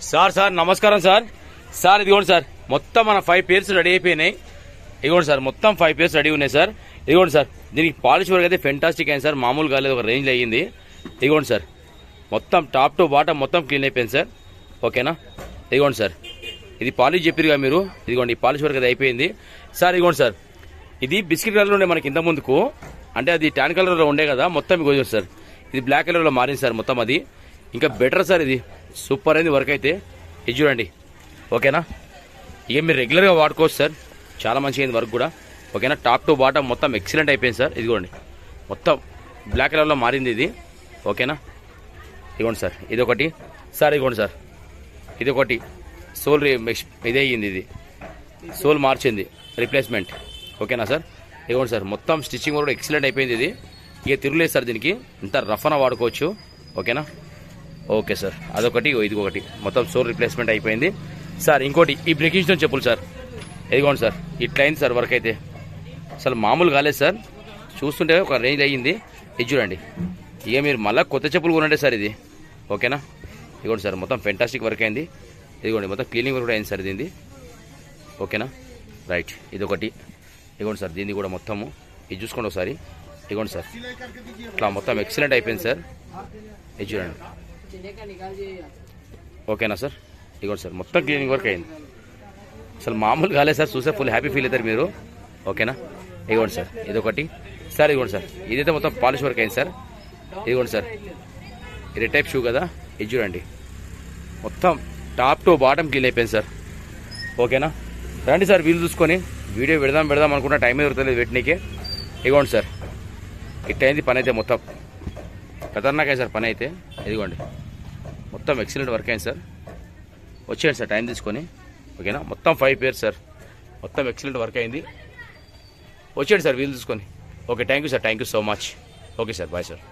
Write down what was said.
Sir నమస్కారం sir ఇదిగోండి sir మొత్తం మన 5 పేర్స్ రెడీ అయిపోయినాయి. ఇదిగోండి సార్ మొత్తం 5 పేర్స్ రెడీ ఉన్నాయి సార్. ఇదిగోండి సార్ దీనికి పాలిష్ వర్క్ అయితే ఫెంటాస్టిక్ అయింది సార్, మామూలు కాలేదు, ఒక రేంజ్ అయ్యింది. ఇదిగోండి సార్ మొత్తం టాప్ టు బాటమ్ మొత్తం క్లీన్ అయిపోయింది సార్. ఓకేనా, ఇదిగోండి సార్ ఇది పాలిష్ చెప్పారుగా మీరు, ఇదిగోండి ఈ పాలిష్ వర్క్ అది అయిపోయింది సార్. ఇదిగోండి సార్ ఇది బిస్కెట్ కలర్ ఉండే మనకి ఇంత ముందుకు, అంటే అది ట్యాన్ కలర్లో ఉండే కదా, మొత్తం ఇదిగోండి సార్ ఇది బ్లాక్ కలర్లో మారింది సార్ మొత్తం. అది ఇంకా బెటర్ సార్, ఇది సూపర్ అయింది వర్క్ అయితే. ఇది చూడండి ఓకేనా, ఇక మీరు రెగ్యులర్గా వాడుకోవచ్చు సార్, చాలా మంచిగా అయింది వర్క్ కూడా. ఓకేనా, టాప్ టు బాటమ్ మొత్తం ఎక్సలెంట్ అయిపోయింది సార్. ఇదిగోండి మొత్తం బ్లాక్ కలర్లో మారింది ఇది. ఓకేనా, ఇదిగోండి సార్ ఇదొకటి సార్. ఇదిగోండి సార్ ఇదొకటి సోల్ ఇదే అయ్యింది, ఇది సోల్ మార్చింది రీప్లేస్మెంట్. ఓకేనా సార్, ఇదిగోండి సార్ మొత్తం స్టిచ్చింగ్ కూడా ఎక్సలెంట్ అయిపోయింది. ఇది ఇక తిరుగులేదు సార్, దీనికి ఇంత రఫ్ అన వాడుకోవచ్చు. ఓకేనా, ఓకే సార్ అదొకటి, ఇది ఒకటి మొత్తం సోల్ రీప్లేస్మెంట్ అయిపోయింది సార్. ఇంకోటి ఈ బ్రేకింగ్ స్టోన్ చెప్పులు సార్, ఇదిగోండి సార్ ఇట్లా అయింది సార్ వర్క్ అయితే, అసలు మామూలు కాలేదు సార్, చూస్తుంటే ఒక రేంజ్ అయ్యింది. ఇది చూడండి, ఇక మీరు మళ్ళీ కొత్త చెప్పులు కొనండి సార్ ఇది. ఓకేనా, ఇదిగోండి సార్ మొత్తం ఫెంటాస్టిక్ వర్క్ అయింది. ఇదిగోండి మొత్తం క్లీనింగ్ వర్క్ కూడా అయింది సార్ దీనిది. ఓకేనా, రైట్ ఇదొకటి. ఇదిగోండి సార్ దీన్ని కూడా మొత్తము ఇది చూసుకోండి ఒకసారి. ఇదిగోండి సార్ ఇట్లా మొత్తం ఎక్సలెంట్ అయిపోయింది సార్. ఇది చూడండి ఓకేనా సార్, ఇదిగోండి సార్ మొత్తం క్లీనింగ్ వర్క్ అయింది, అసలు మామూలు కాలేదు సార్, చూస్తే ఫుల్ హ్యాపీ ఫీల్ అవుతారు మీరు. ఓకేనా, ఇదిగోండి సార్ ఇదొకటి సార్. ఇదిగోండి సార్ ఇదైతే మొత్తం పాలిష్ వర్క్ అయింది సార్. ఇదిగోండి సార్ ఇది టైప్ షూ కదా, ఇది చూడండి మొత్తం టాప్ టు బాటమ్ క్లీన్ అయిపోయింది సార్. ఓకేనా, రండి సార్ వీలు చూసుకొని వీడియో పెడదాం అనుకున్న టైమే దొరకలేదు పెట్టనీకే. ఇదిగోండి సార్ ఇట్టయింది పని అయితే, మొత్తం ఖతర్నాక్ అయింది సార్ పని అయితే. ఇదిగోండి మొత్తం ఎక్సలెంట్ వర్క్ అయింది సార్. వచ్చేయండి సార్ టైం తీసుకొని. ఓకేనా, మొత్తం 5 పేర్స్ సార్, మొత్తం ఎక్సలెంట్ వర్క్ అయింది. వచ్చేయండి సార్ వీలు చూసుకొని. Okay, thank you sir, thank you so much. Okay sir, bye sir.